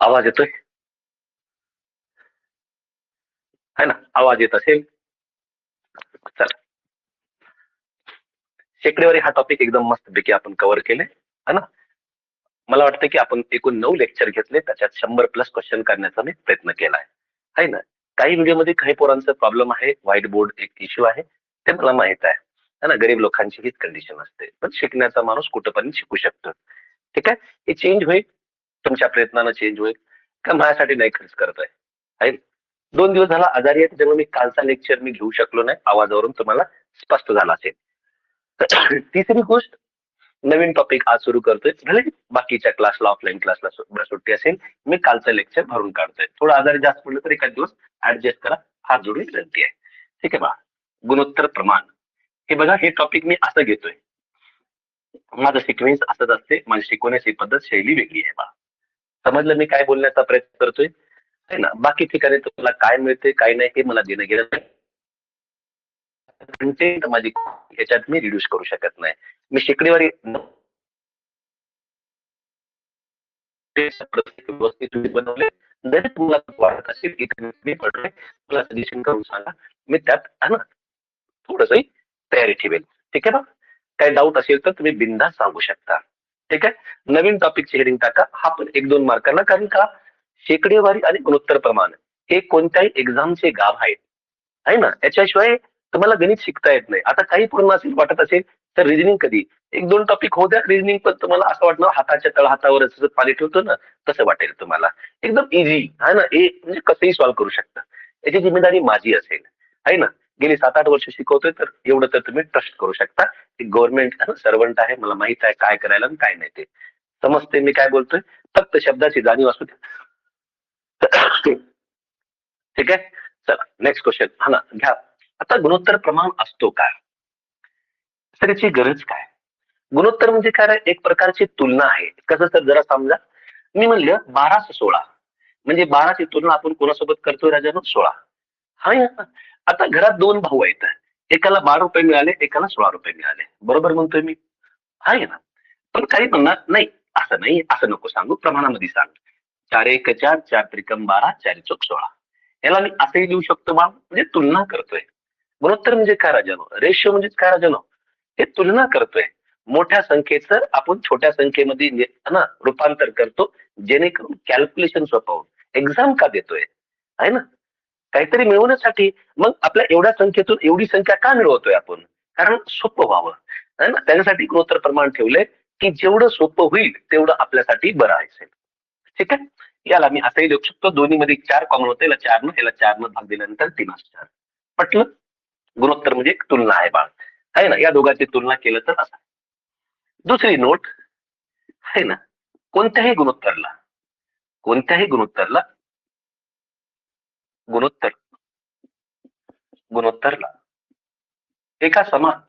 आवाज येतोय? है ना? आवाज येत असेल? चला, शेकडेवारी हा टॉपिक एकदम मस्तपैकी आपण कव्हर केले, है ना? मला वाटतं की आपण एकूण 9 लेक्चर घेतले, त्याच्यात 100+ क्वेश्चन करण्याचा मी प्रयत्न केलाय, है ना? काही व्हिडिओमध्ये काही पोरांचा प्रॉब्लेम आहे, व्हाईट बोर्ड एक इश्यू आहे, ते मला माहित आहे, है ना? गरीब लोकांची हीच कंडिशन असते, पण शिकण्याचा माणूस कुठेपर्यंत शिकू शकतो. ठीक आहे, हे चेंज होईल, तुमच्या प्रयत्नानं चेंज होईल का माझ्यासाठी नाही खर्च करताय, आहे? 2 दिवस झाला आजारी आहे, त्याच्यामुळे मी कालचा लेक्चर मी घेऊ शकलो नाही, आवाजावरून तुम्हाला स्पष्ट झाला असेल. तिसरी गोष्ट, नवीन टॉपिक आज सुरू करतोय, भले बाकीच्या क्लासला ऑफलाईन क्लासला सुट्टी असेल, मी कालचं लेक्चर भरून काढतोय. थोडं आजारी जास्त पडलं तर एखाद दिवस ऍडजस्ट करा, हात जोडून विनंती आहे. ठीक आहे बा. गुणोत्तर प्रमाण, हे बघा, हे टॉपिक मी असं घेतोय, माझं सिक्वेन्स असंच असते, माझी शिकवण्याची पद्धत शैली वेगळी आहे बा. समजलं मी काय बोलण्याचा प्रयत्न करतोय, है ना? बाकी ठिकाणी तुम्हाला काय मिळते काय नाही हे मला देणं घेणं नाही. कंटेंट माझी याच्यात मी रिड्यूस करू शकत नाही. मी शेकडेवारी व्यवस्थित तुम्ही बनवले, जरी तुम्हाला वाटत असेल की मी पडलोय, मला सजेशन करून सांगा, मी त्यात है ना थोडंसं तयारी ठेवेल. ठीक आहे ना? काही डाऊट असेल तर तुम्ही बिनधास्त सांगू शकता. ठीक आहे, नवीन टॉपिकची हेडिंग टाका, हा पण 1-2 मार्कांना, कारण का शेकडेवारी आणि गुणोत्तर प्रमाण हे कोणत्याही एक्झामचे गाभ आहेत, आहे ना? याच्याशिवाय तुम्हाला गणित शिकता येत नाही. आता काही पूर्ण असेल वाटत असेल तर रिजनिंग कधी 1-2 टॉपिक होऊ द्या, रिजनिंग पण तुम्हाला असं वाटणार हाताच्या तळहातावर जसं पाणी ठेवतो ना, तसं वाटेल तुम्हाला. एकदम इझी आहे ना, हे म्हणजे कसंही सॉल्व्ह करू शकता. याची जिम्मेदारी माझी असेल, आहे ना? गेली 7-8 वर्ष शिकवतोय, तर एवढं तर तुम्ही ट्रस्ट करू शकता. गव्हर्नमेंट सर्वंट आहे, मला माहित आहे काय करायला आणि काय नाही ते समजते मी काय बोलतोय. फक्त शब्दाची जाणीव असू द्या. ठीक आहे, चला नेक्स्ट क्वेश्चन. हा ना, घ्या. आता गुणोत्तर प्रमाण असतो काय, तर याची गरज काय? गुणोत्तर म्हणजे काय? एक प्रकारची तुलना आहे. कसं सर, जरा समजा. मी म्हणलं 12-16, म्हणजे 12ची तुलना आपण कोणासोबत करतोय राजानो? 16. हा या. आता घरात 2 भाऊ आहेत, एकाला 12 रुपये मिळाले, एकाला 16 रुपये मिळाले, बरोबर म्हणतोय मी? आहे ना? पण काही म्हणणार नाही, असं नाही, असं नको सांगू, प्रमाणामध्ये सांग. 4 1 4, 4 त्रिकम 12, 4 चौक 16. याला मी असंही लिहू शकतो बा, म्हणजे तुलना करतोय. गुणोत्तर म्हणजे काय राजानो? रेशो म्हणजे काय राजानो? हे तुलना करतोय. मोठ्या संख्येचं आपण छोट्या संख्येमध्ये ना रूपांतर करतो, जेणेकरून कॅल्क्युलेशन सोपं होईल. एक्झाम का देतोय, आहे ना? काहीतरी मिळवण्यासाठी. मग आपल्या एवढ्या संख्येतून एवढी संख्या का मिळवतोय आपण? कारण सोपं व्हावं, है ना? त्याच्यासाठी गुणोत्तर प्रमाण ठेवलंय, की जेवढं सोपं होईल तेवढं आपल्यासाठी बरं असेल. ठीक आहे, याला मी असंही देऊ शकतो, दोन्ही मध्ये 4 कॉमन होते, याला 4 याला 4 भाग दिल्यानंतर 3 4. पटलं? गुणोत्तर म्हणजे एक तुलना आहे बाळ, आहे ना? या दोघांची तुलना केलं तर असं. दुसरी नोट आहे ना, कोणत्याही गुणोत्तरला, कोणत्याही गुणोत्तरला, गुणोत्तर गुणोत्तरला एका समान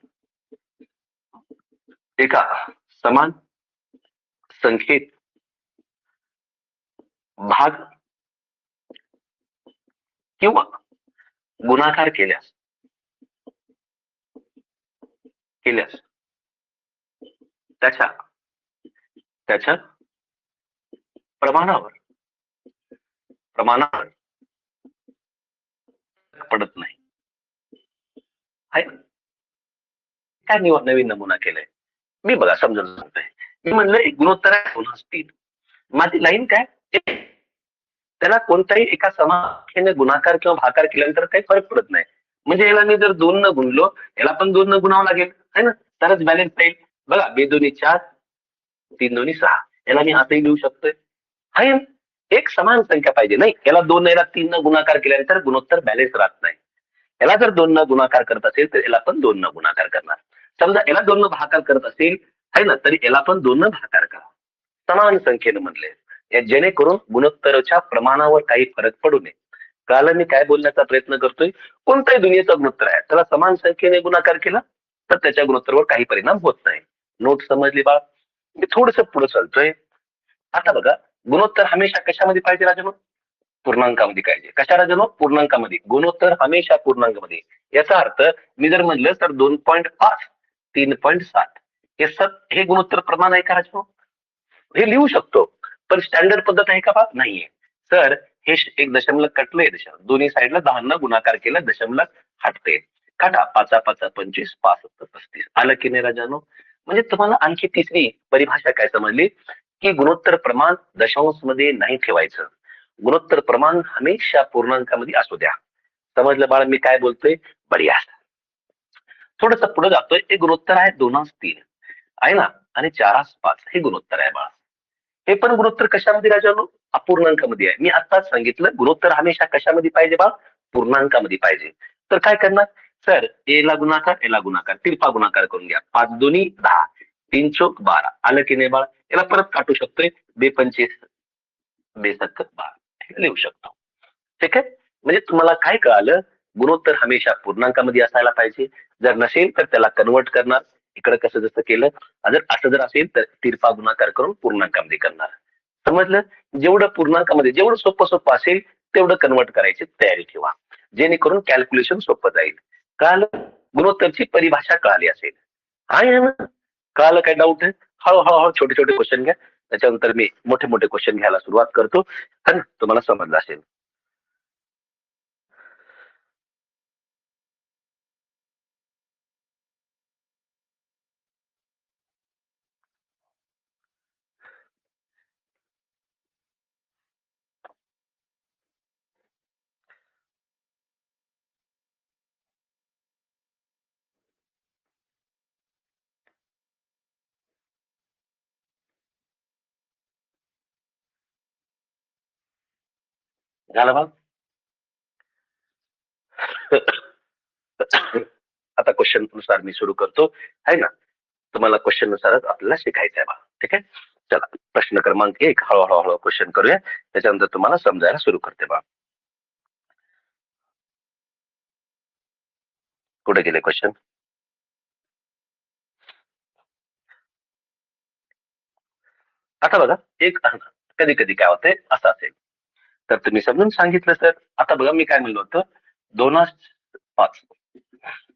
एका समान संख्येत भाग किंवा गुणाकार केल्यास केल्यास त्याच्या त्याच्या प्रमाणावर प्रमाणावर पडत नाही, आहे ना? काय नवीन नमुना केलाय मी, बघा समजून सांगतोय. मी म्हणलं एक गुणोत्तर आहे 2 माझी लाईन काय, त्याला कोणत्याही एका समान गुणाकार किंवा भाकार केल्यानंतर काही फरक पडत नाही. म्हणजे याला मी जर 2 न गुणलो, याला पण 2 न गुणावं लागेल, है ना? तरच बॅलन्स राहील. बघा, 2 2 4, 3 2 6, याला मी असंही लिहू शकतोय. आहे ना? एक समान संख्या पाहिजे. नाही, याला 2 याला 3 न गुणाकार केल्यानंतर गुणोत्तर बॅलन्स राहत नाही. याला जर 2 न गुणाकार करत असेल तर याला पण 2 न गुणाकार करणार. समजा याला 2 न भागाकार करत असेल, है ना, तरी याला पण 2 न भागाकार करा. समान संख्येनं म्हणले, जेणेकरून गुणोत्तराच्या प्रमाणावर काही फरक पडू नये. कळालं मी काय बोलण्याचा प्रयत्न करतोय? कोणताही दुनियेचा गुणोत्तर आहे, त्याला समान संख्येने गुणाकार केला तर त्याच्या गुणोत्तरावर काही परिणाम होत नाही. नोट समजली बाळ? मी थोडस पुढे चालतोय. आता बघा, गुणोत्तर हमेशा कशामध्ये पाहिजे राजनो? पूर्णांकामध्ये पाहिजे. कशा राजनो? पूर्णांकामध्ये. गुणोत्तर हमेशा पूर्णांकामध्ये. याचा अर्थ मी जर म्हणलं तर 2.5, 3.7 हे गुणोत्तर प्रमाण आहे का राजनो? हे लिहू शकतो. पण स्टँडर्ड पद्धत आहे का बा? नाहीये. सर हे एक दशमलक कटलंय, दोन्ही साईडला 10 गुणाकार केला, दशमलक हटते. काटा 5 5 25 5 35. आलं की नाही राजानो? म्हणजे तुम्हाला आणखी तिसरी परिभाषा काय समजली, की गुणोत्तर प्रमाण दशांश मध्ये नाही ठेवायचं. गुणोत्तर प्रमाण हमेशा पूर्णांकामध्ये असू द्या. समजलं बाळ मी काय बोलतोय? बढिया. थोडस पुढे जातोय. एक गुणोत्तर आहे 2:3 आहे ना, आणि 4:5 हे गुणोत्तर आहे बाळा. हे पण गुणोत्तर कशामध्ये राजानो? अपूर्णांकामध्ये आहे. मी आताच सांगितलं गुणोत्तर हमेशा कशामध्ये पाहिजे बा? पूर्णांकामध्ये पाहिजे. तर काय करणार सर? एला गुणाकार एला गुणाकार, तिरपा गुणाकार करून घ्या. 5 दोन्ही 10, 3 चौक 12. आलं की नाही बाळ? याला परत काटू शकतोय. 2 पंचे 2 लिहू शकतो. ठीक आहे. म्हणजे तुम्हाला काय कळालं? गुणोत्तर हमेशा पूर्णांकामध्ये असायला पाहिजे. जर नसेल तर त्याला कन्वर्ट करणार. इकडे कसं जसं केलं, जर असं जर असेल तर तिरपा गुणाकार करून पूर्णांकामध्ये करणार. समजलं? जेवढं पूर्णांकामध्ये जेवढं सोपं सोपं असेल तेवढं कन्वर्ट करायची तयारी ठेवा, जेणेकरून कॅल्क्युलेशन सोपं जाईल. कळालं? गुणोत्तरची परिभाषा कळाली असेल. आहे ना? कळालं? काय डाऊट आहे? हळूहळू छोटे छोटे क्वेश्चन घ्या, त्याच्यानंतर मी मोठे मोठे क्वेश्चन घ्यायला सुरुवात करतो. है ना? तुम्हाला समजलं असेल. झालं बा? आता क्वेश्चन नुसार मी सुरू करतो, है ना? तुम्हाला क्वेश्चन नुसारच आपल्याला शिकायचं आहे बा. ठीक आहे. चला, प्रश्न क्रमांक 1 हळूहळू क्वेश्चन करूया, त्याच्यानंतर तुम्हाला समजायला सुरू करते बा. कुठे गेले क्वेश्चन? आता बघा, एक कधी कधी काय होतंय असं असेल, तर तुम्ही समजून सांगितलं सर. आता बघा मी काय म्हणलो होतं, 2:5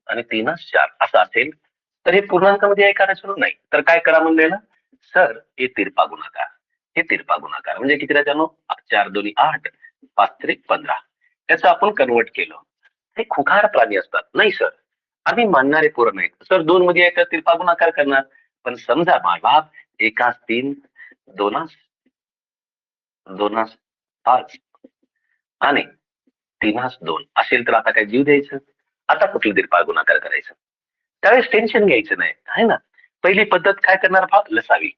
आणि 3:4 असं असेल तर हे पूर्णांकामध्ये आहे करायचं नाही. तर काय करा म्हणलेलं सर? हे तिरपा गुणाकार, हे तिरपा गुणाकार म्हणजे किती राहतो? 4 दोन्ही 8, 5 त्रिक 15. त्याचं आपण कन्वर्ट केलं. हे खुखार प्राणी असतात. नाही सर, आम्ही मानणारे पोरं नाहीत सर. 2 मध्ये आहे तर तिरपा गुणाकार करणार. पण समजा बाबा एकास 3, दोनास 5 आणि 3:2 असेल तर आता काय जीव द्यायचं? आता कुठली तिरपा गुणाकार करायचं? त्यावेळेस टेन्शन घ्यायचं नाही, आहे ना? पहिली पद्धत काय करणार भाग? लसावी.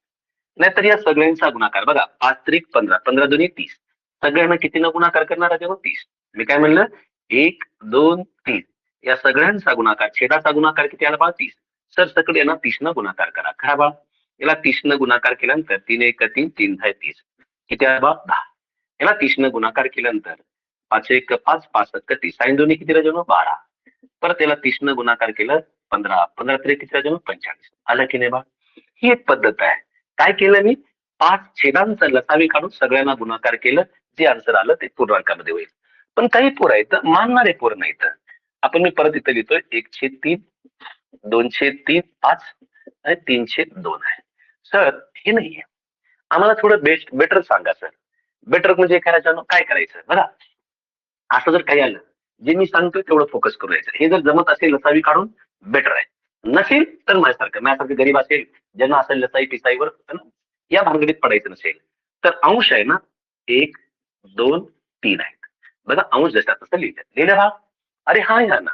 नाहीतर या सगळ्यांचा गुणाकार बघा. 5 त्रिक 15, 15 दोन्ही 30. सगळ्यांना कितीनं गुणाकार करणार आहे? 30. मी काय म्हणलं? 1 2 3 या सगळ्यांचा गुणाकार, छेदाचा गुणाकार किती आला बा? 30. सर सकट यांना 30 न गुणाकार करा. खरा बा? याला 30 न गुणाकार केल्यानंतर 3 1 3 3 30 किती आला बा? 10. याला 30 न गुणाकार केल्यानंतर 5 1 5 5 7 30. साईन दोन्ही किती राहिलो? 12. परत त्याला 30 न गुणाकार केलं 15, 15 त्रिक किती राहिलो? 45. आलं की नाही बा? ही एक पद्धत आहे. काय केलं मी? 5 छेदांचा लसावी काढून सगळ्यांना गुणाकार केलं. जे आन्सर आलं ते पूर्णांकामध्ये होईल. पण काही पोरं आहेत, मानणारे पोरं नाहीत. आपण मी परत इथं लिहितोय 1/3, 2/3 5 आणि 3/2 आहे. सर हे नाहीये. आम्हाला थोडं बेटर सांगा सर. बेटर म्हणजे काय करायचं बघा. असं जर काही आलं, जे मी सांगतोय तेवढं फोकस करू यायचं. हे जर जमत असेल लसावी काढून, बेटर आहे. नसेल तर माझ्यासारखं गरीब असेल, ज्यांना असं लसाई पिसाईवर या भानगडीत पडायचं नसेल, तर अंश आहे ना, 1 2 3 आहेत. बघा अंश जसा तसं लिहिलं भाग. अरे हा या ना,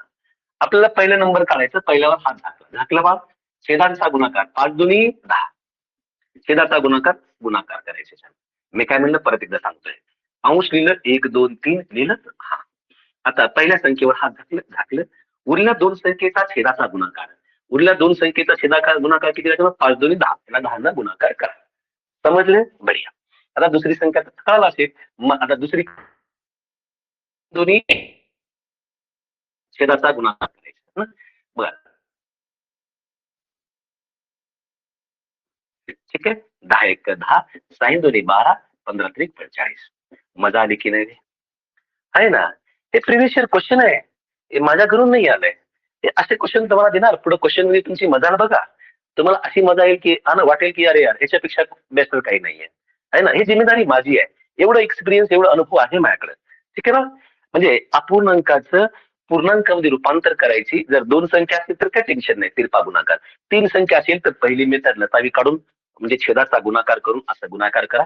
आपल्याला पहिला नंबर काढायचं. पहिल्यावर हात झाकला भाग. छेदांचा गुणाकार 5 दुनी 10. छेदाचा गुणाकार गुणाकार करायचे. मी काय म्हणलं परत एकदा सांगतोय. अंश लिहिलं 1 2 3 लिहिलं. हा, आता पहिल्या संख्येवर हात झाकलं. उरल्या 2 संख्येचा छेदाचा गुणाकार. उरल्या 2 संख्येचा छेदाचा गुणाकार किती राहतो? 5 दोन्ही 10. त्याला 10 न गुणाकार करा. समजले? बढिया. आता दुसरी संख्या कळाला असेल. मग आता दुसरी दोन्ही छेदाचा गुणाकार करायचा. बघा ठीक आहे. 10 1 10, साईन दोन्ही 12, 15 त्रिक 45. मजा आली की नाही रे? आहे ना? हे प्रिव्हियस इयर क्वेश्चन आहे. हे माझ्या घरून नाही आलंय. हे असे क्वेश्चन तुम्हाला देणार. पुढे क्वेश्चन मध्ये तुमची मजा बघा. तुम्हाला अशी मजा येईल की वाटेल की अरे यार याच्यापेक्षा बेस्ट काही नाहीये. आहे ना, ही जिम्मेदारी माझी आहे. एवढं एक्सपिरियन्स, एवढा अनुभव आहे माझ्याकडे. ठीक आहे ना. म्हणजे अपूर्णांकाचं पूर्णांकामध्ये रूपांतर करायची जर दोन संख्या असतील तर काय टेन्शन नाही, तिरपा गुणाकार. तीन संख्या असेल तर पहिली मेथड लसावी काढून म्हणजे छेदाचा गुणाकार करून असा गुणाकार करा.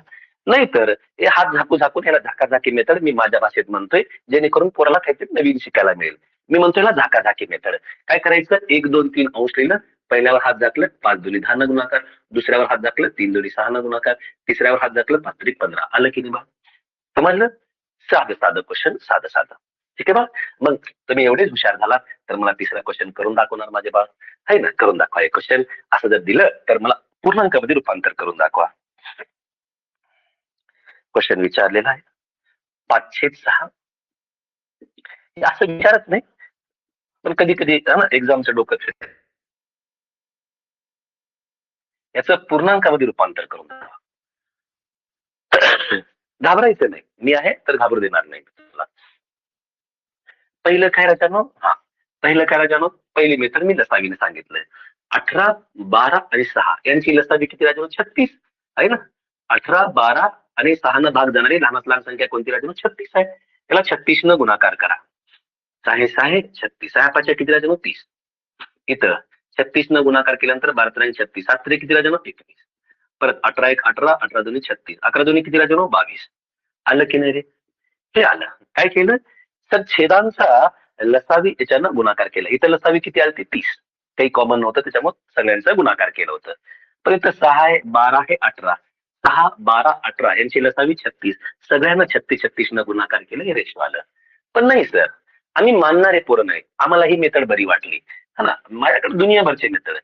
नाहीतर हे हात झाकू झाकून याला झाकाझाकी मेथड मी माझ्या भाषेत म्हणतोय, जेणेकरून पोराला काहीतरी नवीन शिकायला मिळेल. मी म्हणतोय ना झाकाझाकी मेथड. काय करायचं, 1 2 3 अंश लिहिलं, पहिल्यावर हात झाकलं 5 2 10 न गुणाकार, दुसऱ्यावर हात झाकलं 3 2 6 न गुणाकार, तिसऱ्यावर हात झाकलं 5 3 15. आलं की नाही बा? समजलं? साधं साधं क्वेश्चन, साधं साधं. ठीक आहे बा. मग तुम्ही एवढेच हुशार झाला तर मला तिसरा क्वेश्चन करून दाखवणार माझे बाळ, आहे ना. करून दाखवा एक क्वेश्चन. असं जर दिलं तर मला पूर्णांकामध्ये रूपांतर करून दाखवा. क्वेश्चन विचारलेला आहे 5/6. हे असं विचारत नाही, पण कधी कधी ना एक्झामचं डोकं फिरतं. याचं पूर्णांकामध्ये रूपांतर करून दाखवा. घाबरायचं नाही, मी आहे तर घाबरू देणार नाही तुला. पहिलं काय राजानो, पहिलं काय राजानो, पहिली मेथड मी लसावीने सांगितलंय. 18 12 आणि 6 यांची लसावी किती राजानो? 36 आहे ना. 18 12 आणि 6 न भाग जाणारी लहानात लहान संख्या कोणती राजानो? 36 आहे. त्याला 36 न गुणाकार करा. 6 6 36, 6 5 किती राजानो? 30. इथं 36 न गुणाकार केल्यानंतर 12 3 36, 7 3 किती राजानो? 21. परत 18 1 18, 18 2 36, 11 2 किती राजानो? 22. आलं की नाही रे? हे आलं. काय केलं तर छेदांचा लसावी याच्यानं गुणाकार केला. इथं लसावी किती आली? ती 30. काही कॉमन नव्हतं त्याच्यामुळे सगळ्यांचा गुणाकार केलं होतं. पण इथं 6 आहे, 12 आहे, 18. 6 12 18 यांची लसावी 36. सगळ्यांना 36 36 न गुणाकार केलं, हे रेशो आलं. पण नाही सर, आम्ही मानणारे पोरं नाही, आम्हाला ही मेथड बरी वाटली. हा ना, माझ्याकडे दुनियाभरचे मेथड आहे.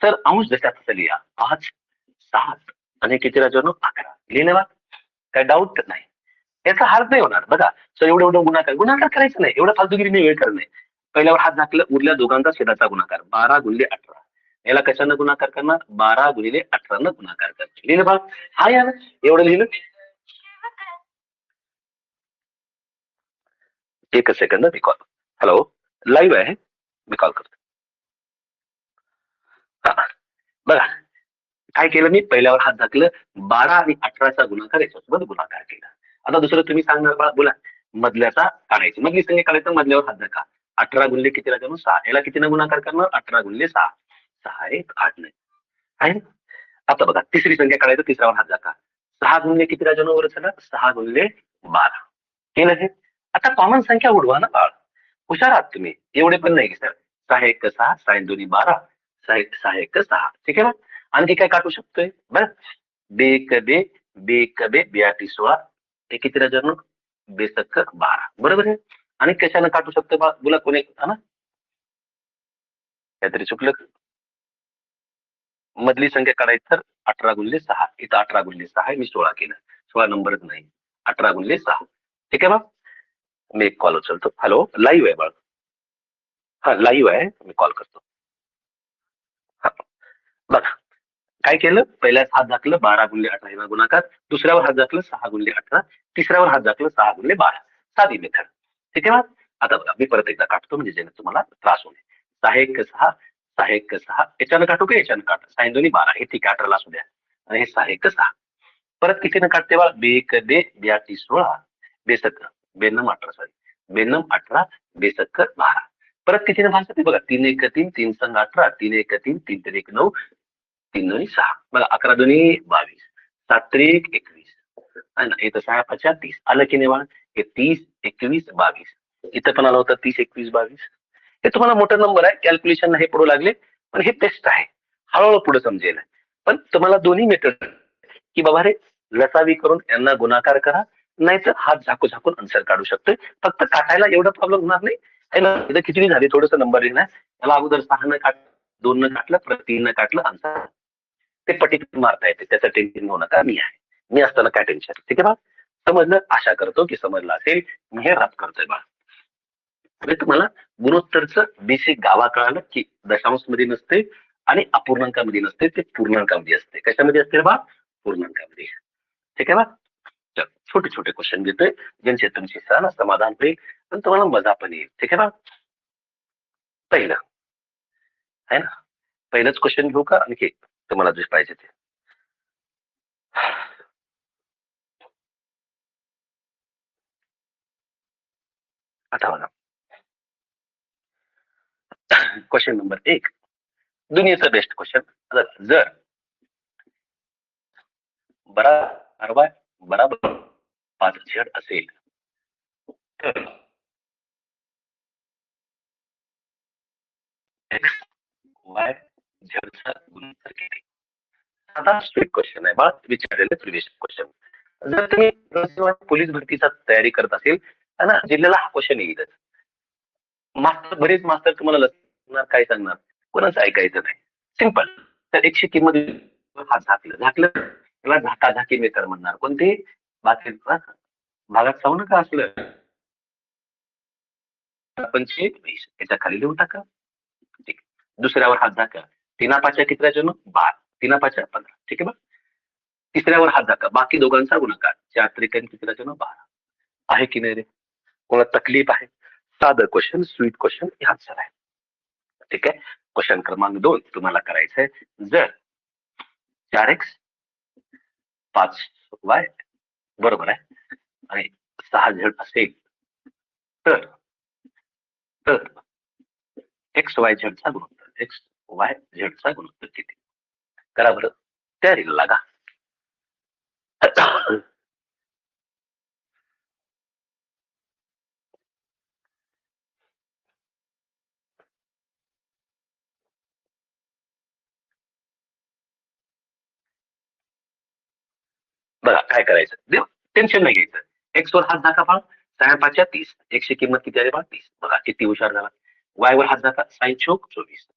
सर अंश जशा तसं लिहा. 5 7 आणि किती राजानो? 11. लिहिलं बा. काय डाऊट नाही. याचा हार्थ नाही होणार बघा. सर एवढं एवढं गुणाकार गुणाकार करायचं नाही, एवढं फालतूगिरी नाही, वेळ करणे. पहिल्यावर हात झाकलं, उरल्या दोघांचा छेदाचा गुणाकार 12 × 18. याला कशानं गुणाकार करणार? 12 × 18 न गुणाकार करणार. लिहिलं बघ. हा यार एवढं लिहिलं. एकच सेकंद, मी कॉल. हॅलो, लाईव्ह आहे, मी कॉल करतो. हा, बघा काय केलं मी, पहिल्यावर हात झाकलं, 12 आणि 18चा गुणाकार याच्यासोबत गुणाकार केला. आता दुसरं तुम्ही सांगणार बाळा, बोला. मधल्याचा काढायची, मधली संख्या काढायचं, मधल्यावर हात झाका. 18 गुणले किती राजा? 6. याला किती गुणाकार करणार? 18 गुणले 6. 6 1 8 9 आहे ना. आता बघा तिसरी संख्या काढायचं, तिसऱ्यावर हात झाका. 6 गुणले किती राजानो? वर चला, 6 गुणले 12. केलं हे. आता कॉमन संख्या उडवा ना बाळ. हुशार आहात तुम्ही, एवढे पण नाही सर. 6 1 6, 6 2 12, 6 1 6. ठीक आहे ना. आणखी काय काढू शकतोय बरं? बेक बे, बेक बे, बेआटी 16. हे किती राजानो? बेसक्क 12. बरोबर आहे. आणि कशानं काढू शकतो बा? बोला कोणी, हा ना. काहीतरी चुकलं. मधली संख्या काढायची तर 18 गुणले 6. इथं 18 गुणले 6 आहे, मी 16 केलं. 16 नंबरच नाही. 18 गुणले 6. ठीक आहे बा. मी एक कॉल उचलतो. हॅलो, लाईव्ह आहे बाळ. हा लाईव्ह आहे, मी कॉल करतो. हा बघा काय केलं, पहिल्याच हात झाकलं, 12 × 18 ना गुणाकार. दुसऱ्यावर हात झाकलं, 6 × 18. तिसऱ्यावर हात झाकलं, 6 × 12. साधी मेथड. ठीक आहे ना. आता बघा मी परत एकदा काढतो, म्हणजे जेणे तुम्हाला त्रास होईल. 6 1 6, 6 1 6. याच्यानं काढू का याच्यानं काढ? 6 2 12. हे ठीक आहे, 18 असू द्या. आणि हे 6 1 6. परत कितीनं काढते बा? बेक बे, बेआटी 16, बेसक बेनम 18, सॉरी, बेनम 18, बेसक्क 12. परत कितीनं भागते बघा. 3 1 3, 3 संग 18, 3 1 3, 3 3 1 9, 3 2 6. बघा 11 2 22, 7 3 21. आहे ना. इथं 6 5 30. आलं की नाही बा? हे 30 21 22. इथं पण आलं होतं 30 21 22. हे तुम्हाला मोठा नंबर आहे, कॅल्क्युलेशन हे पडू लागले, पण हे टेस्ट आहे, हळूहळू पुढे समजेल. पण तुम्हाला दोन्ही मेथड की बाबा रे, लसावी करून यांना गुणाकार करा, नाहीतर हात झाकू झाकून आन्सर काढू शकतोय. फक्त काटायला एवढा प्रॉब्लेम होणार नाही. आहे ना. इथं खिचडी झाली, थोडस नंबर येणार. त्याला अगोदर 6 न काट, 2 न काटलं, परत 3 न काटलं, आन्सर ते पटीत मारता येते. त्याचं टेन्शन घेऊ नका, मी आहे. मी असताना काय टेन्शन. ठीक आहे बा. समजलं? आशा करतो की समजलं असेल. मी हे रब करतोय बा. म्हणजे तुम्हाला गुणोत्तरचं बेसिक गावा कळालं की दशांश मध्ये नसते आणि अपूर्णांकामध्ये नसते, ते पूर्णांकामध्ये असते. कशामध्ये असते बा? पूर्णांकामध्ये. ठीक आहे बा. तर छोटे छोटे क्वेश्चन देतोय, ज्यांचे तुमची सहन समाधान होईल आणि तुम्हाला मजा पण येईल. ठीक आहे बा. पहिलं आहे ना, पहिलंच क्वेश्चन घेऊ का आणखी तुम्हाला जे पाहिजे ते? आता बघा क्वेश्चन नंबर 1, दुनियेचा बेस्ट क्वेश्चन. जर बराबर 5 Z असेल तर एक्स वाय झेडचा गुणोत्तर किती? साधा स्ट्रिक्ट क्वेश्चन आहे बा, विचारलेलं प्रिव्हियस क्वेश्चन. जर तुम्ही पोलीस भरतीचा तयारी करत असेल ना, जिल्ह्याला हा क्वेश्चन येईलच. बरेच मास्तर तुम्हाला काय सांगणार, कोणाचं ऐकायचं नाही. सिंपल. तर 100 किंमत हा झाकलं त्याला झाकाझाकी मेथड म्हणणार. कोणती? बाकी भागात सांगू नका असलं 25 याच्या खाली लिहून टाका. ठीक. दुसऱ्यावर हात झाका, 3 किती राहतो? 12. 3 15. ठीक आहे बा. तिसऱ्यावर हात झाका, बाकी दोघांचा गुणाकार, 4 किती राहतो? 12. आहे की नाही रे? कोणा तकलीफ आहे? साधं क्वेश्चन, स्वीट क्वेश्चन, आन्सर आहे. ठीक आहे. क्वेश्चन क्रमांक 2 तुम्हाला करायचं आहे. जर 4x 5y बरोबर आहे आणि 6Z असेल तर तर XYZ चा गुणोत्तर, XYZ चा गुणोत्तर किती? करा बरं, तयारीला लागा. बघा काय करायचं, देव टेन्शन नाही घ्यायचं. एक्स वर हात दाखवा बाळ, 6 5 30. एक्सची किंमत किती आहे बाळ? 30. बघा किती हुशार झाला. वाय वर हात दाखवा, 6 24.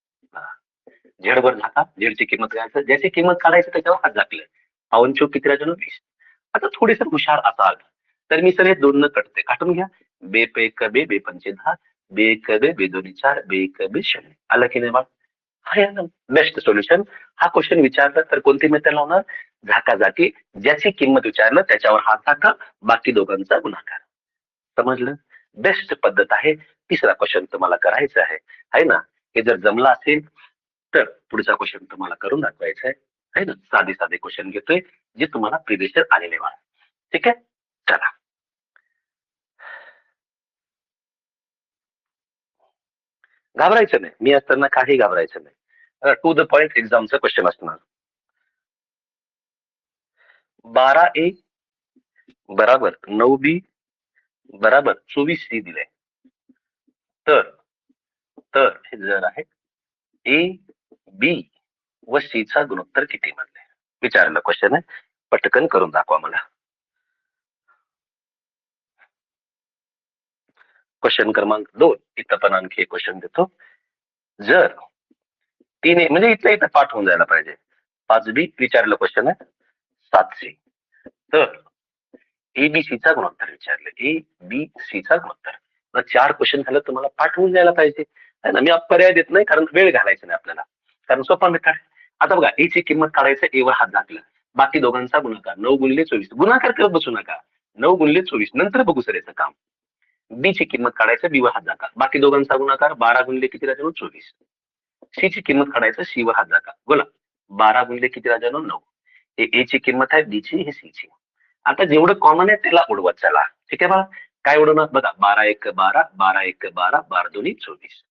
झेड वर झाका, झेडची किंमत काढायचं, ज्याची किंमत काढायचं त्याच्यावर हात दाखलं. 5 किती राहतो? 20. आता थोडेसे हुशार असाल तर मी सर हे 2 न कटते, काटून घ्या. बे पे एक बे, बे पंचे 10, बे एक बे, बे दोन्ही 4, बे एक बे 0. आलं की नाही बाळ? हा बेस्ट सोल्युशन. हा क्वेश्चन विचारला तर कोणती मेथड लावणार? झाकाझाकी. ज्याची किंमत विचारलं त्याच्यावर हात टाका, बाकी दोघांचा गुणाकार. समजलं? बेस्ट पद्धत आहे. तिसरा क्वेश्चन तुम्हाला करायचा आहे ना? हे जर जमलं असेल तर पुढचा क्वेश्चन तुम्हाला करून दाखवायचा आहे ना? साधे साधे क्वेश्चन घेतोय जे तुम्हाला प्रिव्हियस आलेले वाढ. ठीक आहे, चला. घाबरायचं नाही, मी असताना काही घाबरायचं नाही. टू द पॉइंट एक्झामचा क्वेश्चन असणार. 12A बराबर 9B बराबर 24C दिले. तर तर हे जर आहे ए बी व सी चा गुणोत्तर किती म्हणले? विचारलं क्वेश्चन आहे, पटकन करून दाखवा मला. क्वेश्चन क्रमांक 2, इथं पण आणखी एक क्वेश्चन देतो. जर 3 म्हणजे इथल्या इथं पाठ होऊन जायला पाहिजे. 5B विचारलं क्वेश्चन आहे, 7C. तर एबीसीचा गुणोत्तर विचारलं, ए बी सी चा गुणोत्तर. 4 क्वेश्चन झालं, तुम्हाला पाठ होऊन जायला पाहिजे है ना. मी पर्याय देत नाही कारण वेळ घालायचा नाही आपल्याला, कारण सोपा मेथड. आता बघा, ए ची किंमत काढायचं, ए वर हात दाखला, बाकी दोघांचा गुणाकार 9 गुणिले 24. गुणाकार करत बसू नका, 9 गुणिले 24 नंतर बघू सर याचं काम. बी ची किंमत काढायचं, बी वर हात दाखवा, बाकी दोघांचा गुणाकार 12 गुणिले किती राहतो? 24. सी ची किंमत काढायचं, सी वर हात दाखवा, बोला 12 गुणिले किती राहतो? 9. हे ए ची किंमत आहे, बी ची, हे सी ची. आता जेवढं कॉमन आहे त्याला उडवत चला. ठीक आहे बा. काय उडवणार बघा, 12 1 12, 12 1 12, 12 दोन्ही 24.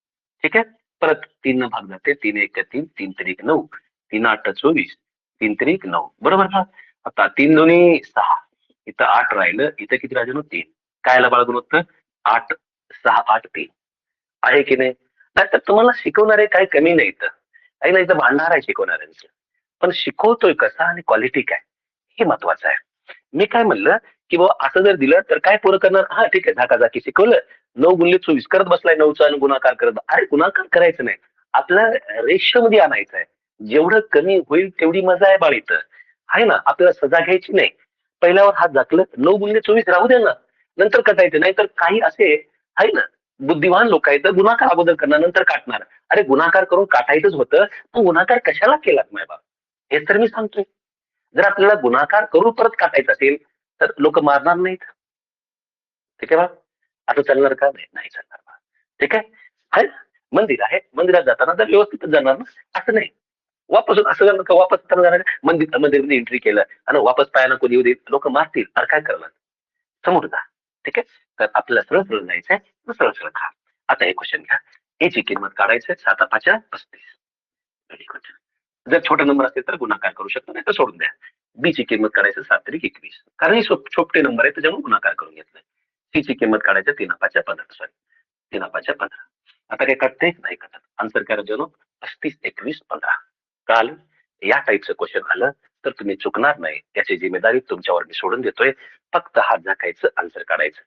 ठीक आहे. परत 3 भाग जाते, 3 1 3, 3 3 9, 3 8 24, 3 3 9. बरोबर का? आता 3 दोन्ही 6, इथं 8 राहिलं, इथं किती राहिलं? 3. काय आला बाळगून उत्तर? 8 6 8 3. आहे की नाही? तर तुम्हाला शिकवणारे काही कमी नाही इथं, काही नाही, इथं भांडणार आहे शिकवणाऱ्यांचं. पण शिकवतोय कसा आणि क्वालिटी काय, हे महत्वाचं आहे. मी काय म्हणलं की बाबा असं जर दिलं तर काय पोरं करणार? हा ठीक आहे, झाकाझाकी शिकवलं, 9 गुणिले 24 करत बसलाय, 9चा आणि गुणाकार करत. अरे गुणाकार करायचं नाही, आपल्या रेशो मध्ये आणायचं आहे. जेवढं कमी होईल तेवढी मजा आहे बाळ इथं, आहे ना. आपल्याला सजा घ्यायची नाही. पहिल्यावर हात झाकलं, 9 गुणिले 24 राहू द्या ना, नंतर कटायचं. नाही तर काही असे आहे ना बुद्धिवान लोक आहेत, तर गुणाकार अगोदर करणार नंतर काटणार. अरे गुणाकार करून काटायचंच होतं, मग गुणाकार कशाला केलात माय बाप? हेच तर मी सांगतोय. जर आपल्याला गुणाकार करून परत काटायचं असेल तर लोक मारणार नाहीत. ठीक आहे बा. आता चालणार का? नाही चालणार बा. ठीक आहे. आहे ना? मंदिर आहे, मंदिरात जाताना तर व्यवस्थित जाणार ना, असं नाही. वापस असं जाणार का? वापस जाणार मंदिर, मंदिरमध्ये एंट्री केलं आणि वापस पायानं कोणी येऊ देत, लोक मारतील. अरे काय करणार? समोर जा. ठीक आहे. तर आपल्याला सरळ सरळ जायचंय, तर सरळ सरळ खा. आता हे क्वेश्चन घ्या. ए ची किंमत काढायचंय 7×5 = 35. Very good. जर छोटा नंबर असेल तर गुणाकार करू शकतो, नाही तर सोडून द्या. बी ची किंमत काढायचं 7×21, कारण हे छोटे नंबर आहे त्याच्यामुळे गुणाकार करून घेतलंय. सी ची किंमत काढायचं 3×5 = 15, सॉरी 3×5 = 15. आता काय कटते नाही कटत. आन्सर करा जणू 35, 21, 15. काल या टाईपचं क्वेश्चन आलं तर तुम्ही चुकणार नाही, याची जिम्मेदारी तुमच्यावर मी सोडून देतोय. फक्त हात झाकायचं, आन्सर काढायचं.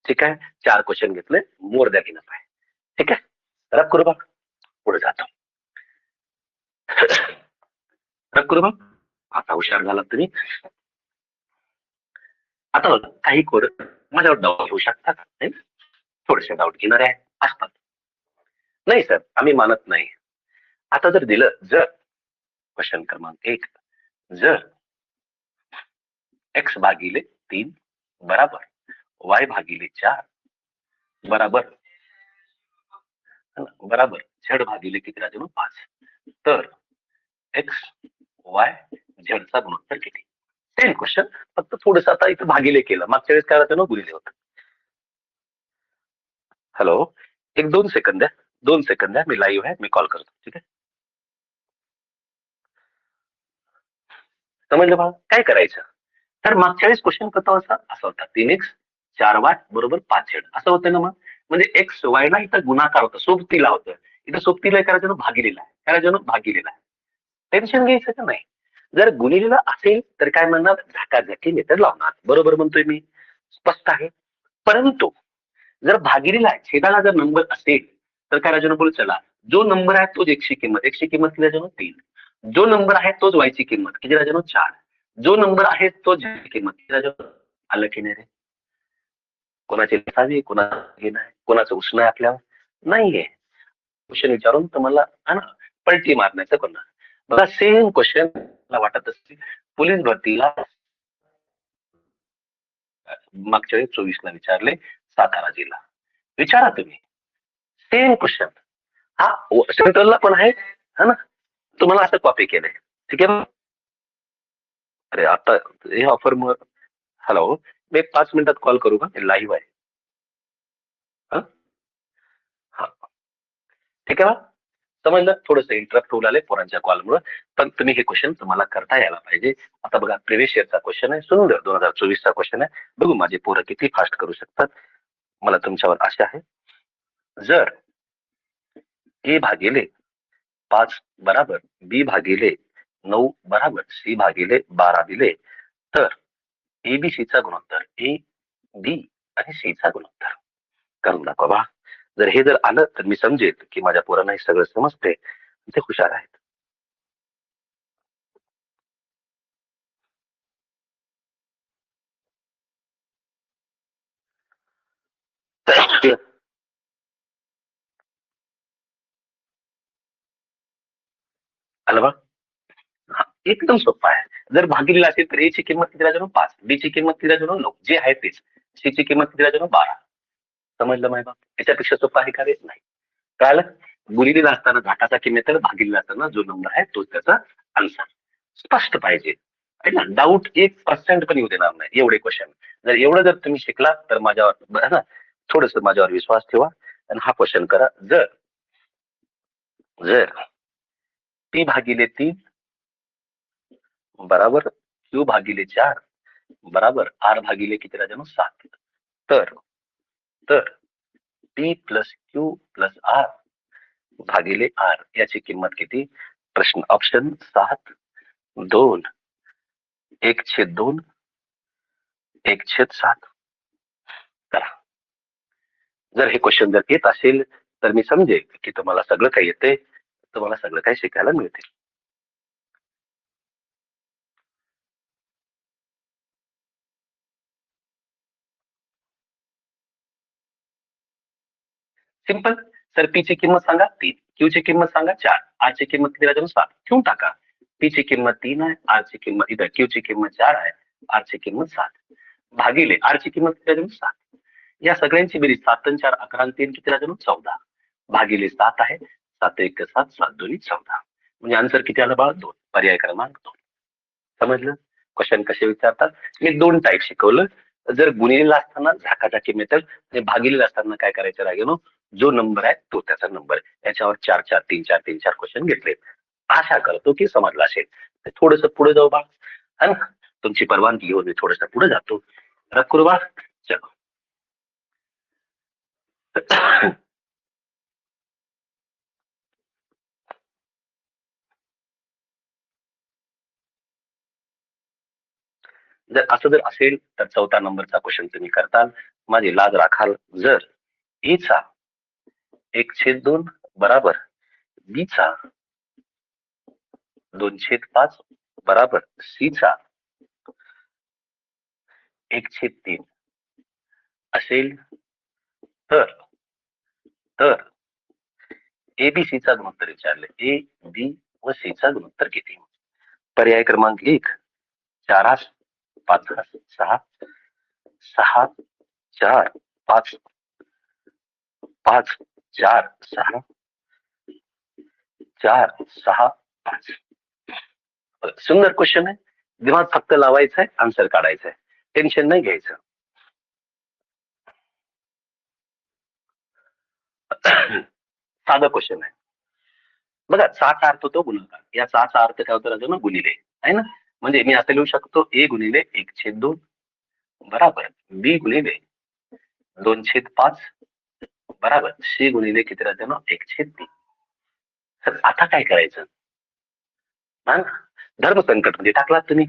ठीक आहे. 4 क्वेश्चन घेतले, मोर दॅन इनफ आहे. ठीक आहे. रब करू बघ, पुढे जातो. रब करू बघ. आता हुशार झाला तुम्ही. आता बघ, काही कोड माझ्यावर डाऊट घेऊ शकतात, थोडेसे डाऊट घेणारे असतात. नाही सर, आम्ही मानत नाही. आता जर दिलं, जर क्वेश्चन क्रमांक 1, जर x/3 बराबर y/4 बराबर z/, किती राहते मग 5, तर x y z चा गुणोत्तर किती? सेम क्वेश्चन, फक्त थोडस आता इथं भागिले केलं. मागच्या वेळेस काय होतं ना, गुणिले होतं. हॅलो, 1-2 सेकंद द्या, 2 सेकंद द्या, मी लाईव्ह आहे, मी कॉल करतो. ठीक आहे. समजलं बघा काय करायचं. तर मागच्या वेळेस क्वेश्चन करतो असा होता, 3x 4y बरोबर 5z असं होतं ना. मग म्हणजे एक्स वाय ला इथं गुणाकार होता, सोबतीला होतं. इथं सोबतीला करायचं ना, भागिलेला आहे, करायचं ना, भागिलेला आहे. टेन्शन घ्यायचं का नाही. जर गुणिलेला असेल तर काय म्हणणार, झाकाझाकी मेथड लावणार. बरोबर म्हणतोय मी, स्पष्ट आहे. परंतु जर भागिलेला आहे, छेदाला जर नंबर असेल तर काय राजन बोल, चला जो नंबर आहे तोच एक्सची किंमत, एक्सची किंमत किती राजन 3. जो नंबर आहे तोच वायची किंमत किती राजन 4. जो नंबर आहे तोच झेडची किंमत किती राजन. आलं की नाही रे. कोणाची नसावी, कोणाचं हे नाही, कोणाचं उष्ण आहे आपल्यावर नाहीये. क्वेश्चन विचारून तुम्हाला पलटी मारण्याचं कोणा. बघा सेम क्वेश्चन मला वाटत असतील पोलीस भरतीला मागच्या वेळी 24 ला विचारले, सातारा जिल्हा. विचारा तुम्ही, सेम क्वेश्चन. हा सेंट्रलला पण आहे, है ना. तुम्हाला असं कॉपी केलंय. ठीक आहे. अरे आता हे ऑफर मग, हॅलो, मी 5 मिनिटात कॉल करू का, लाईव्ह आहे. हा हा, ठीक आहे. समजलं. थोडंसं इंटरप्ट होऊ लागले पोरांच्या कॉलमुळे, पण तुम्ही हे क्वेश्चन तुम्हाला करता यायला पाहिजे. आता बघा, प्रिव्हियस इयरचा क्वेश्चन आहे, सुंदर 2024चा क्वेश्चन आहे. बघू माझे पोरं किती फास्ट करू शकतात, मला तुमच्यावर आशा आहे. जर a/5 बराबर b/9 बराबर c/12 दिले, तर एबीसी चा गुणोत्तर, ए बी आणि सी चा गुणोत्तर करून दाखवा बा. जर हे जर आलं तर मी समजेल की माझ्या पोरांना हे सगळं समजते, ते हुशार आहेत. आलं बा. हा, एकदम सोपा आहे. जर भागिलेला असेल तर ए ची किंमत किती राहते 5, बी ची किंमत किती राहते 9, जे आहे तेच. सी ची किंमत किती राहते 12. समजलं माहिती. याच्यापेक्षा सोपं आहे का रे, नाही. कळालं. गुणिलेला असताना घाटाचा किंमत, भागिलेला असताना जो नंबर आहे तोच त्याचा आन्सर. स्पष्ट पाहिजे, आहे ना. डाऊट 1% पण येऊ देणार नाही एवढे क्वेश्चन. जर एवढं जर तुम्ही शिकला तर माझ्यावर ना, थोडस माझ्यावर विश्वास ठेवा आणि हा क्वेश्चन करा. जर जर p/3 बराबर q/4 बराबर r किती राजा 7, तर तर p plus q plus r भागिले r याची किंमत किती. प्रश्न ऑप्शन 7, 2, 1/2, 1/7 करा. जर हे क्वेश्चन जर येत असेल तर मी समजेल की तुम्हाला सगळं काही येते, तुम्हाला सगळं काही शिकायला मिळते. सिंपल. सर पी ची किंमत सांगा 3, क्यू ची किंमत सांगा 4, आर ची किंमत किती राहते 7. ठेवून टाका. पी ची किंमत 3 आहे, आर ची किंमत इथं क्यू ची किंमत 4 आहे, आर ची किंमत 7 भागिले आर ची किंमत किती राहते 7. या सगळ्यांची बेरीज 7 आणि 4 11 आणि 3 किती राहते 14 भागिले 7 आहे. 7 1 7, 7 2 14. म्हणजे आन्सर किती आलं बाळा, 2. पर्याय क्रमांक 2. समजलं. क्वेश्चन कसे विचारतात, मी 2 टाईप शिकवलं. जर गुणिलेला असताना झाकाझाकी मेथड आणि भागिलेला असताना काय करायचं रागेनो, जो नंबर आहे तो त्याचा नंबर. याच्यावर 4-4 3-4 क्वेश्चन घेतले. आशा करतो की समजलं असेल. थोडस पुढे जाऊ बा, है ना. तुमची परवानगी घेऊन मी थोडस पुढे जातो. रखू बा. चलो. जर असं जर असेल तर 4था नंबरचा क्वेश्चन तुम्ही करताल. माझी लाज राखाल जर ए चा 1/2 बराबर बी चा 2/5 बराबर सी चा 1/3 असेल तर तर एबीसीचा गुणोत्तर विचारले. ए बी व सी चा गुणोत्तर किती? पर्याय क्रमांक 1 4 5 6 6 4 5 5 4 6 4 6 5. सुंदर क्वेश्चन आहे. दिमाग फक्त लावायचा आहे, आन्सर काढायचा आहे. टेन्शन नाही घ्यायचं. साधा क्वेश्चन आहे बघा. चाचा अर्थ होतो गुणाकार. या चाचा अर्थ काय होतो ना, गुणिले, आहे ना. म्हणजे मी असं लिहू शकतो ए गुणिले 1/2 बराबर बी गुणिले 2/5 बराबर सी गुणिले किती राहते ना 1/3. तर आता काय करायचं, धर्मसंकट म्हणजे टाकलात तुम्ही.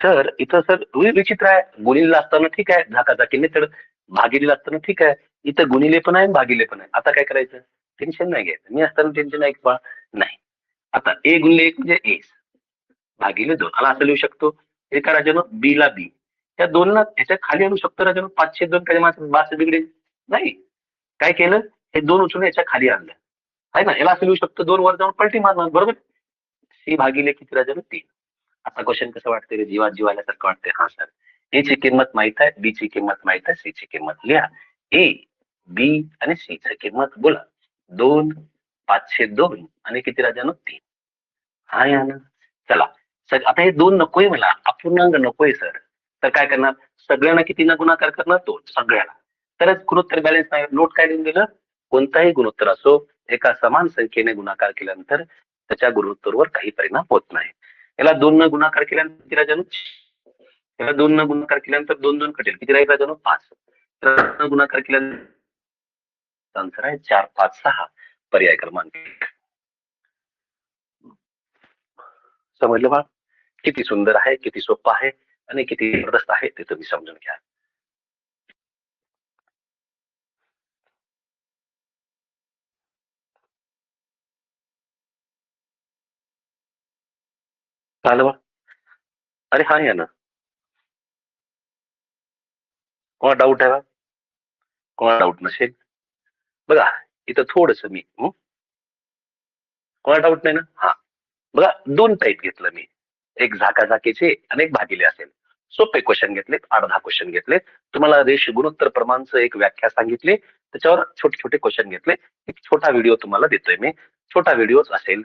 तर इथं सर विचित्र आहे. गुणिलेला असताना ठीक आहे, झाकाझाकी मेथड. भागिलेला असताना ठीक आहे, इथं गुणिले पण आहे भागिले पण आहे. आता काय करायचं, टेन्शन नाही घ्यायचं. मी असताना टेन्शन आहे बा नाही. आता ए गुणिले 1 म्हणजे ए भागिले 2. आला असं लिहू शकतो. एका राजानं बी ला बी, त्या दोनला ह्याच्या खाली आणू शकतो राजानं. 5/2 काय माझं बिगडे नाही. काय केलं, हे 2 उचलून याच्या खाली आणलं, आहे ना. याला असं लिहू शकतो 2 वर जाऊन पलटी मारणार, बरोबर. सी भागिले किती राजानं 3. आता क्वेश्चन कसं वाटतंय रे, जीवात जीवाल्यासारखं वाटतंय. हा सर, ए ची किंमत माहित आहे, बी ची किंमत माहित आहे, सी ची किंमत लिहा. ए बी आणि सी ची किंमत बोला. 2 5/2 आणि किती राजानं 3. हा या ना. चला सर, आता हे 2 नकोय मला, अपूर्णांक नकोय सर. तर काय करणार, सगळ्यांना किती ना गुणाकार करणार, 2 सगळ्याला. तरच गुणोत्तर बॅलन्स नाही. नोट काय लिहून दिलं, कोणताही गुणोत्तर असो, एका समान संख्येने गुणाकार केल्यानंतर त्याच्या गुणोत्तरवर काही परिणाम होत नाही. याला 2 न गुणाकार केल्यानंतर किती राजानो, याला 2 न गुणाकार केल्यानंतर 2 2 कटेल, किती राहील राजानो 5. तर गुणाकार केल्यानंतर आन्सर आहे 4 5 6. पर्याय क्रमांक 1. समजलं बा. किती सुंदर आहे, किती सोपं आहे आणि किती जबरदस्त आहे ते तुम्ही समजून घ्या. चालेल बा. अरे हा या ना, कोणा डाऊट आहे बा, कोणा डाऊट नसेल बघा. इथं थोडस मी कोणा डाऊट नाही ना. हा बघा, 2 टाईप घेतलं मी, एक झाकाझाकीचे आणि एक भागिले असेल. सोपे क्वेश्चन घेतलेत, 8-10 क्वेश्चन घेतलेत. तुम्हाला रेश गुणोत्तर प्रमाणचं एक व्याख्या सांगितली, त्याच्यावर छोटे छोटे क्वेश्चन घेतले. एक छोटा व्हिडिओ तुम्हाला देतोय मी. छोटा व्हिडिओच असेल.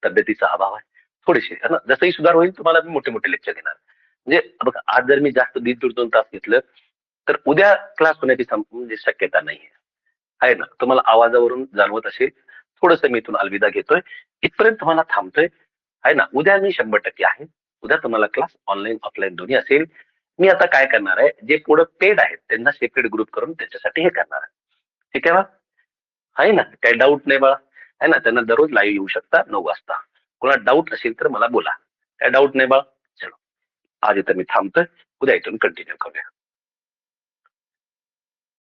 तब्येतीचा अभाव आहे थोडीशी, जसंही सुधार होईल तुम्हाला मी मोठे मोठे लेक्चर देणार. म्हणजे बघा, आज जर मी जास्त 1.5-2 तास घेतलं तर उद्या क्लास होण्याची म्हणजे शक्यता नाहीये, आहे ना. तुम्हाला आवाजावरून जाणवत असेल. थोडस मी इथून अलविदा घेतोय, इथपर्यंत तुम्हाला थांबतोय, आहे ना. उद्या मी 100% आहे. उद्या तुम्हाला क्लास ऑनलाईन ऑफलाईन दोन्ही असेल. मी आता काय करणार आहे, जे पुढे पेड आहेत त्यांना सेपरेट ग्रुप करून त्याच्यासाठी हे करणार आहे. ठीक आहे बा, आहे ना. काही डाऊट नाही बाळा, आहे ना. त्यांना दररोज लाईव्ह येऊ शकता 9 वाजता. कोणाला डाऊट असेल तर मला बोला. काय डाऊट नाही बाळा. चलो, आज इथं मी थांबतोय, उद्या इथून कंटिन्यू करूया.